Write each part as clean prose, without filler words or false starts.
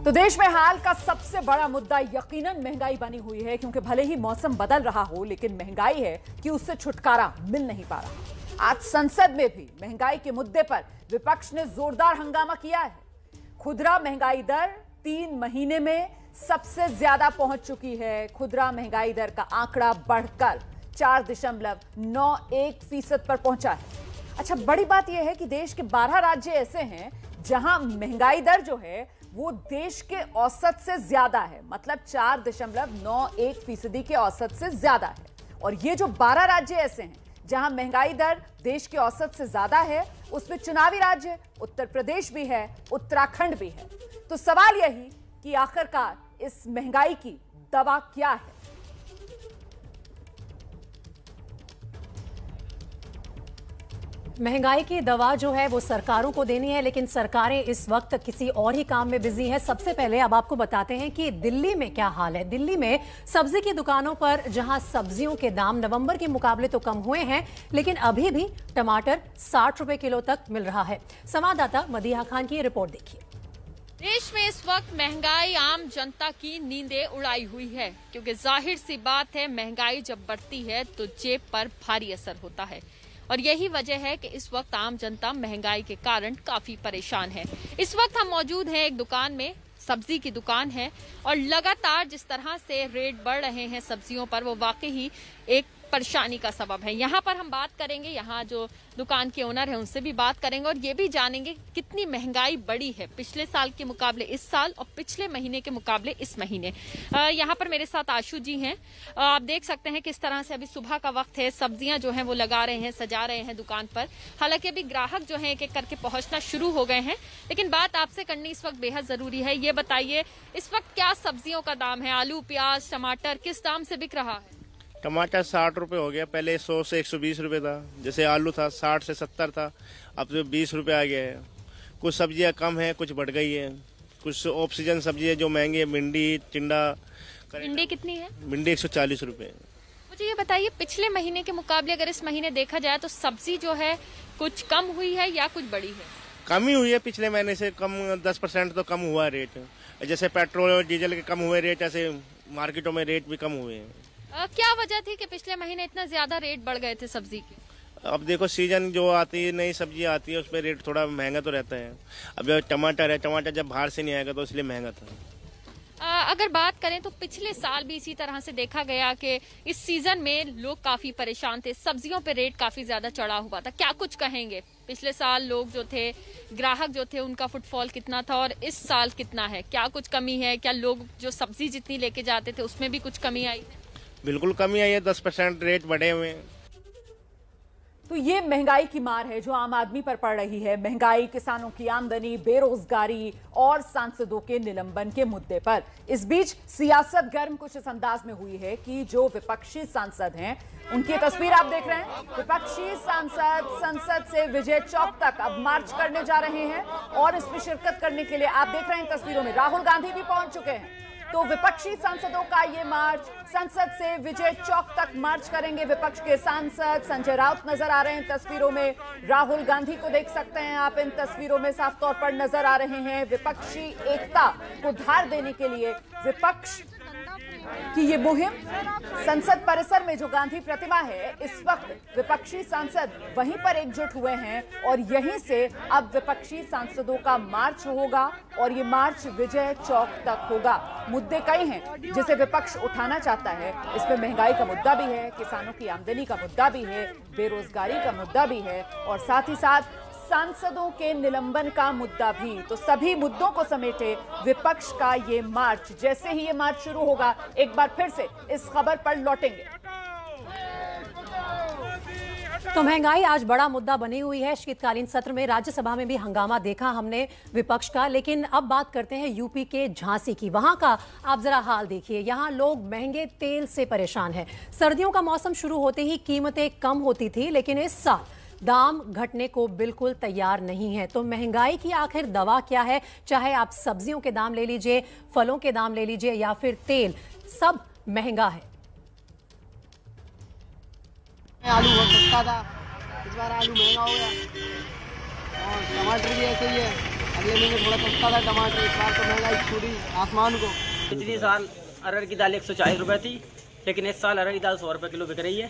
तो देश में हाल का सबसे बड़ा मुद्दा यकीनन महंगाई बनी हुई है, क्योंकि भले ही मौसम बदल रहा हो लेकिन महंगाई है कि उससे छुटकारा मिल नहीं पा रहा। आज संसद में भी महंगाई के मुद्दे पर विपक्ष ने जोरदार हंगामा किया है। खुदरा महंगाई दर 3 महीने में सबसे ज्यादा पहुंच चुकी है। खुदरा महंगाई दर का आंकड़ा बढ़कर 4.91% पर पहुंचा है। अच्छा, बड़ी बात यह है कि देश के 12 राज्य ऐसे हैं जहां महंगाई दर जो है वो देश के औसत से ज्यादा है, मतलब 4.91% के औसत से ज्यादा है। और ये जो 12 राज्य ऐसे हैं जहां महंगाई दर देश के औसत से ज्यादा है, उसमें चुनावी राज्य उत्तर प्रदेश भी है, उत्तराखंड भी है। तो सवाल यही कि आखिरकार इस महंगाई की दवा क्या है? महंगाई की दवा जो है वो सरकारों को देनी है, लेकिन सरकारें इस वक्त किसी और ही काम में बिजी हैं। सबसे पहले अब आपको बताते हैं कि दिल्ली में क्या हाल है। दिल्ली में सब्जी की दुकानों पर जहां सब्जियों के दाम नवंबर के मुकाबले तो कम हुए हैं, लेकिन अभी भी टमाटर 60 रुपए किलो तक मिल रहा है। संवाददाता मदीहा खान की रिपोर्ट देखिए। देश में इस वक्त महंगाई आम जनता की नींदें उड़ाई हुई है, क्योंकि जाहिर सी बात है महंगाई जब बढ़ती है तो जेब पर भारी असर होता है। और यही वजह है कि इस वक्त आम जनता महंगाई के कारण काफी परेशान है। इस वक्त हम मौजूद हैं एक दुकान में, सब्जी की दुकान है, और लगातार जिस तरह से रेट बढ़ रहे हैं सब्जियों पर, वो वाकई ही एक परेशानी का सबब है। यहाँ पर हम बात करेंगे, यहाँ जो दुकान के ओनर है उनसे भी बात करेंगे और ये भी जानेंगे कितनी महंगाई बढ़ी है पिछले साल के मुकाबले इस साल और पिछले महीने के मुकाबले इस महीने। यहाँ पर मेरे साथ आशु जी हैं। आप देख सकते हैं किस तरह से अभी सुबह का वक्त है, सब्जियां जो हैं वो लगा रहे हैं, सजा रहे हैं दुकान पर। हालांकि अभी ग्राहक जो है एक एक करके पहुंचना शुरू हो गए हैं, लेकिन बात आपसे करनी इस वक्त बेहद जरूरी है। ये बताइए इस वक्त क्या सब्जियों का दाम है? आलू, प्याज, टमाटर किस दाम से बिक रहा है? टमाटर 60 रुपए हो गया, पहले 100 से 120 रुपए था। जैसे आलू था 60 से 70 था, अब तो 20 रुपए आ गया है। कुछ सब्जियां कम है, कुछ बढ़ गई है। कुछ ऑफ सीजन सब्जी है जो महंगी है, भिंडी, टिंडा। भिंडी कितनी है? भिंडी 140 रुपए। मुझे ये बताइए पिछले महीने के मुकाबले अगर इस महीने देखा जाए तो सब्जी जो है कुछ कम हुई है या कुछ बढ़ी है? कम ही हुई है, पिछले महीने से कम 10% तो कम हुआ रेट। जैसे पेट्रोल और डीजल के कम हुए रेट, ऐसे मार्केटों में रेट भी कम हुए हैं। क्या वजह थी कि पिछले महीने इतना ज्यादा रेट बढ़ गए थे सब्जी के? अब देखो सीजन जो आती है, नई सब्जी आती है, उसमें रेट थोड़ा महंगा तो रहता है। अब जो टमाटर है, टमाटर जब बाहर से नहीं आएगा तो इसलिए महंगा था। अगर बात करें तो पिछले साल भी इसी तरह से देखा गया कि इस सीजन में लोग काफी परेशान थे, सब्जियों पे रेट काफी ज्यादा चढ़ा हुआ था। क्या कुछ कहेंगे? पिछले साल लोग जो थे, ग्राहक जो थे, उनका फुटफॉल कितना था और इस साल कितना है? क्या कुछ कमी है? क्या लोग जो सब्जी जितनी लेके जाते थे उसमें भी कुछ कमी आई है? बिल्कुल कमी आई है, 10% रेट बढ़े हुए हैं। तो ये महंगाई की मार है जो आम आदमी पर पड़ रही है। महंगाई, किसानों की आमदनी, बेरोजगारी और सांसदों के निलंबन के मुद्दे पर। इस बीच सियासत गर्म कुछ इस अंदाज में हुई है कि जो विपक्षी सांसद हैं उनकी तस्वीर आप देख रहे हैं। विपक्षी सांसद संसद से विजय चौक तक अब मार्च करने जा रहे हैं और इसमें शिरकत करने के लिए आप देख रहे हैं तस्वीरों में राहुल गांधी भी पहुंच चुके हैं। तो विपक्षी सांसदों का ये मार्च, संसद से विजय चौक तक मार्च करेंगे विपक्ष के सांसद। संजय राउत नजर आ रहे हैं तस्वीरों में, राहुल गांधी को देख सकते हैं आप इन तस्वीरों में साफ तौर पर नजर आ रहे हैं। विपक्षी एकता को धार देने के लिए विपक्ष की ये मुहिम, संसद परिसर में जो गांधी प्रतिमा है, इस वक्त विपक्षी सांसद वहीं पर एकजुट हुए हैं और यहीं से अब विपक्षी सांसदों का मार्च होगा और ये मार्च विजय चौक तक होगा। मुद्दे कई हैं जिसे विपक्ष उठाना चाहता है। इसमें महंगाई का मुद्दा भी है, किसानों की आमदनी का मुद्दा भी है, बेरोजगारी का मुद्दा भी है और साथ ही साथ सांसदों के निलंबन का मुद्दा भी। तो सभी मुद्दों को समेटे विपक्ष का ये मार्च। जैसे ही ये मार्च शुरू होगा एक बार फिर से इस खबर पर लौटेंगे। तो महंगाई आज बड़ा मुद्दा बनी हुई है। शीतकालीन सत्र में राज्यसभा में भी हंगामा देखा हमने विपक्ष का। लेकिन अब बात करते हैं यूपी के झांसी की। वहां का आप जरा हाल देखिए। यहां लोग महंगे तेल से परेशान हैं। सर्दियों का मौसम शुरू होते ही कीमतें कम होती थी, लेकिन इस साल दाम घटने को बिल्कुल तैयार नहीं है। तो महंगाई की आखिर दवा क्या है? चाहे आप सब्जियों के दाम ले लीजिए, फलों के दाम ले लीजिए या फिर तेल, सब महंगा है। आलू बहुत सस्ता था, इस बार आलू महंगा हो गया और टमाटर भी ऐसे ही है। अगले महीने थोड़ा सस्ता था टमाटर, इस बार तो महंगाई छूटी आसमान को। पिछले साल अरहर की दाल 140 रुपये थी, लेकिन इस साल अरहर की दाल 100 रुपये किलो बिक रही है।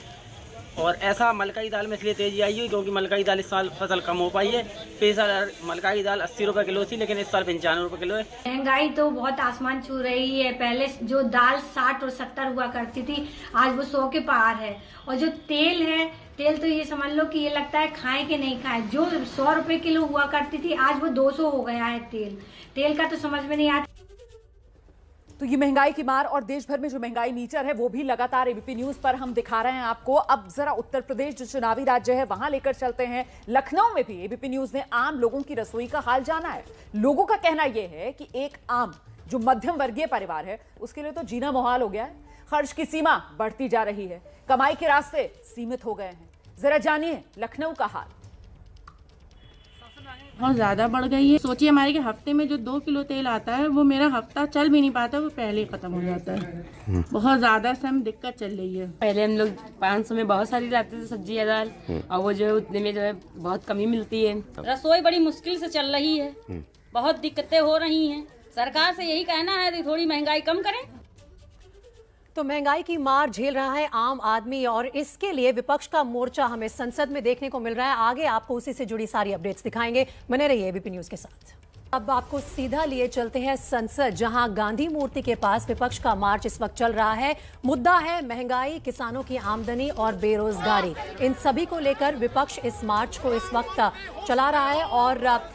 और ऐसा मलकाई दाल में इसलिए तेजी आई है क्योंकि मलकाई दाल इस साल फसल कम हो पाई है। पिछले साल मलकाई दाल 80 रुपये किलो थी, लेकिन इस साल 95 रुपये किलो है। महंगाई तो बहुत आसमान छू रही है। पहले जो दाल 60 और 70 हुआ करती थी, आज वो 100 के पार है। और जो तेल है, तेल तो ये समझ लो कि ये लगता है खाएं कि नहीं खाएं। जो 100 रुपये किलो हुआ करती थी, आज वो 200 हो गया है। तेल का तो समझ में नहीं आता। तो ये महंगाई की मार और देश भर में जो महंगाई मीटर है वो भी लगातार एबीपी न्यूज पर हम दिखा रहे हैं आपको। अब जरा उत्तर प्रदेश जो चुनावी राज्य है वहां लेकर चलते हैं। लखनऊ में भी एबीपी न्यूज ने आम लोगों की रसोई का हाल जाना है। लोगों का कहना यह है कि एक आम जो मध्यम वर्गीय परिवार है उसके लिए तो जीना मुहाल हो गया है। खर्च की सीमा बढ़ती जा रही है, कमाई के रास्ते सीमित हो गए हैं। जरा जानिए लखनऊ का हाल। बहुत ज़्यादा बढ़ गई है। सोचिए हमारे के हफ्ते में जो 2 किलो तेल आता है वो मेरा हफ्ता चल भी नहीं पाता, वो पहले ही खत्म हो जाता है। बहुत ज़्यादा से हम दिक्कत चल रही है। पहले हम लोग 500 में बहुत सारी लाते थे सब्जी या दाल, और वो जो है उतने में जो है बहुत कमी मिलती है। रसोई बड़ी मुश्किल से चल रही है, बहुत दिक्कतें हो रही हैं। सरकार से यही कहना है कि थोड़ी महंगाई कम करें। तो महंगाई की मार झेल रहा है आम आदमी और इसके लिए विपक्ष का मोर्चा हमें संसद में देखने को मिल रहा है। आगे आपको उसी से जुड़ी सारी अपडेट्स दिखाएंगे, बने रहिए एबीपी न्यूज के साथ। अब आपको सीधा लिए चलते हैं संसद, जहां गांधी मूर्ति के पास विपक्ष का मार्च इस वक्त चल रहा है। मुद्दा है महंगाई, किसानों की आमदनी और बेरोजगारी। इन सभी को लेकर विपक्ष इस मार्च को इस वक्त चला रहा है और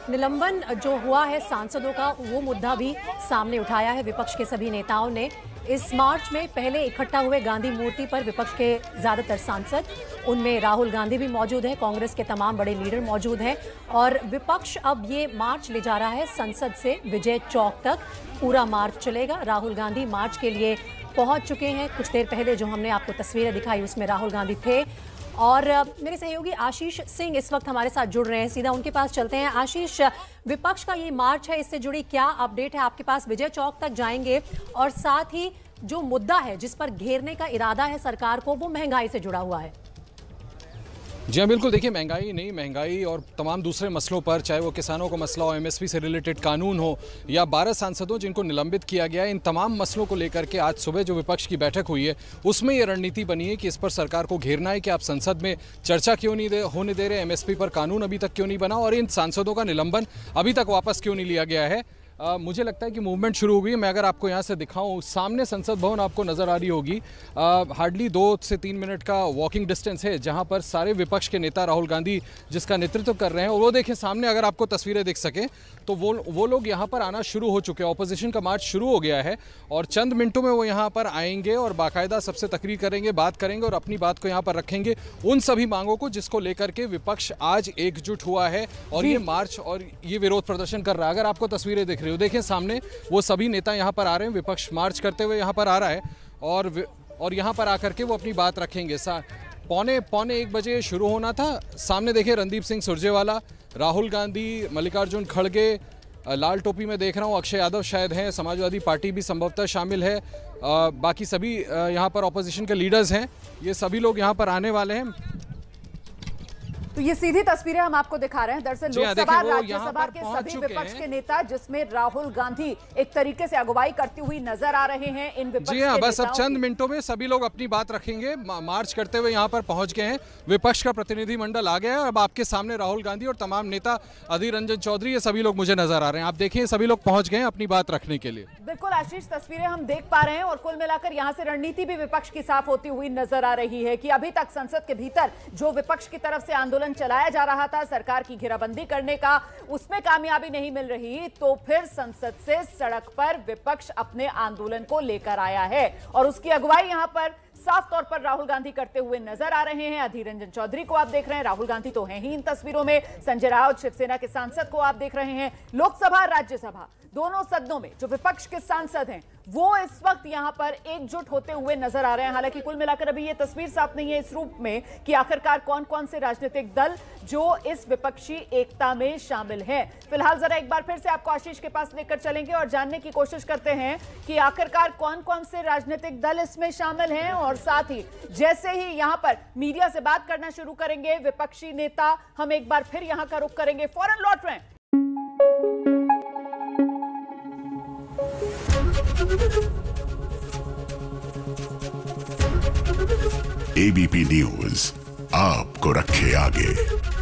निलंबन जो हुआ है सांसदों का, वो मुद्दा भी सामने उठाया है विपक्ष के सभी नेताओं ने। इस मार्च में पहले इकट्ठा हुए गांधी मूर्ति पर विपक्ष के ज्यादातर सांसद, उनमें राहुल गांधी भी मौजूद हैं, कांग्रेस के तमाम बड़े लीडर मौजूद हैं और विपक्ष अब ये मार्च ले जा रहा है संसद से विजय चौक तक। पूरा मार्च चलेगा। राहुल गांधी मार्च के लिए पहुंच चुके हैं। कुछ देर पहले जो हमने आपको तस्वीरें दिखाई उसमें राहुल गांधी थे और मेरे सहयोगी आशीष सिंह इस वक्त हमारे साथ जुड़ रहे हैं। सीधा उनके पास चलते हैं। आशीष, विपक्ष का ये मार्च है, इससे जुड़ी क्या अपडेट है आपके पास? विजय चौक तक जाएंगे और साथ ही जो मुद्दा है जिस पर घेरने का इरादा है सरकार को, वो महंगाई से जुड़ा हुआ है। जी हाँ, बिल्कुल। देखिए, महंगाई नहीं, महंगाई और तमाम दूसरे मसलों पर, चाहे वो किसानों का मसला हो, एमएसपी से रिलेटेड कानून हो या 12 सांसदों जिनको निलंबित किया गया है, इन तमाम मसलों को लेकर के आज सुबह जो विपक्ष की बैठक हुई है उसमें ये रणनीति बनी है कि इस पर सरकार को घेरना है कि आप संसद में चर्चा क्यों नहीं होने दे रहे, एमएसपी पर कानून अभी तक क्यों नहीं बना और इन सांसदों का निलंबन अभी तक वापस क्यों नहीं लिया गया है। मुझे लगता है कि मूवमेंट शुरू हो गई है। मैं अगर आपको यहाँ से दिखाऊं, सामने संसद भवन आपको नज़र आ रही होगी। हार्डली 2 से 3 मिनट का वॉकिंग डिस्टेंस है जहाँ पर सारे विपक्ष के नेता राहुल गांधी जिसका नेतृत्व कर रहे हैं, और वो देखें सामने, अगर आपको तस्वीरें दिख सकें तो वो लोग यहाँ पर आना शुरू हो चुके हैं। ऑपोजिशन का मार्च शुरू हो गया है और चंद मिनटों में वो यहाँ पर आएंगे और बाकायदा सबसे तकरीर करेंगे, बात करेंगे और अपनी बात को यहाँ पर रखेंगे, उन सभी मांगों को जिसको लेकर के विपक्ष आज एकजुट हुआ है और ये मार्च और ये विरोध प्रदर्शन कर रहा है। अगर आपको तस्वीरें दिख रही हो, देखें सामने वो सभी नेता यहाँ पर आ रहे हैं, विपक्ष मार्च करते हुए यहाँ पर आ रहा है और यहाँ पर आकर के वो अपनी बात रखेंगे। 1:45 बजे शुरू होना था। सामने देखिए रणदीप सिंह सुरजेवाला, राहुल गांधी, मल्लिकार्जुन खड़गे, लाल टोपी में देख रहा हूँ अक्षय यादव शायद हैं, समाजवादी पार्टी भी संभवतः शामिल है, बाकी सभी यहाँ पर ऑपोजिशन के लीडर्स हैं, ये सभी लोग यहाँ पर आने वाले हैं। तो ये सीधी तस्वीरें हम आपको दिखा रहे हैं। दरअसल लोकसभा राज्यसभा के सभी विपक्ष के नेता, जिसमें राहुल गांधी एक तरीके से अगुवाई करती हुई नजर आ रहे हैं इन विपक्ष जी हाँ, बस अब चंद मिनटों में सभी लोग अपनी बात रखेंगे। मार्च करते हुए यहाँ पर पहुंच गए हैं, विपक्ष का प्रतिनिधिमंडल आ गया है। अब आपके सामने राहुल गांधी और तमाम नेता, अधीर रंजन चौधरी, ये सभी लोग मुझे नजर आ रहे हैं। आप देखिए सभी लोग पहुंच गए हैं अपनी बात रखने के लिए। बिल्कुल आशीष, तस्वीरें हम देख पा रहे हैं और कुल मिलाकर यहाँ से रणनीति भी विपक्ष की साफ होती हुई नजर आ रही है कि अभी तक संसद के भीतर जो विपक्ष की तरफ से आंदोलन चलाया जा रहा था सरकार की घेराबंदी करने का, उसमें कामयाबी नहीं मिल रही, तो फिर संसद से सड़क पर विपक्ष अपने आंदोलन को लेकर आया है और उसकी अगुवाई यहां पर साफ तौर पर राहुल गांधी करते हुए नजर आ रहे हैं। अधीर रंजन चौधरी को आप देख रहे हैं, राहुल गांधी तो हैं ही इन तस्वीरों में, संजय राउत शिवसेना के सांसद को आप देख रहे हैं। लोकसभा राज्यसभा दोनों सदनों में जो विपक्ष के सांसद हैं वो इस वक्त यहां पर एकजुट होते हुए नजर आ रहे हैं। हालांकि कुल मिलाकर अभी ये तस्वीर साफ नहीं है इस रूप में कि आखिरकार कौन कौन से राजनीतिक दल जो इस विपक्षी एकता में शामिल हैं। फिलहाल जरा एक बार फिर से आपको आशीष के पास लेकर चलेंगे और जानने की कोशिश करते हैं कि आखिरकार कौन कौन से राजनीतिक दल इसमें शामिल हैं और साथ ही जैसे ही यहां पर मीडिया से बात करना शुरू करेंगे विपक्षी नेता, हम एक बार फिर यहां का रुख करेंगे, फौरन लौट रहे हैं। एबीपी न्यूज आपको रखे आगे।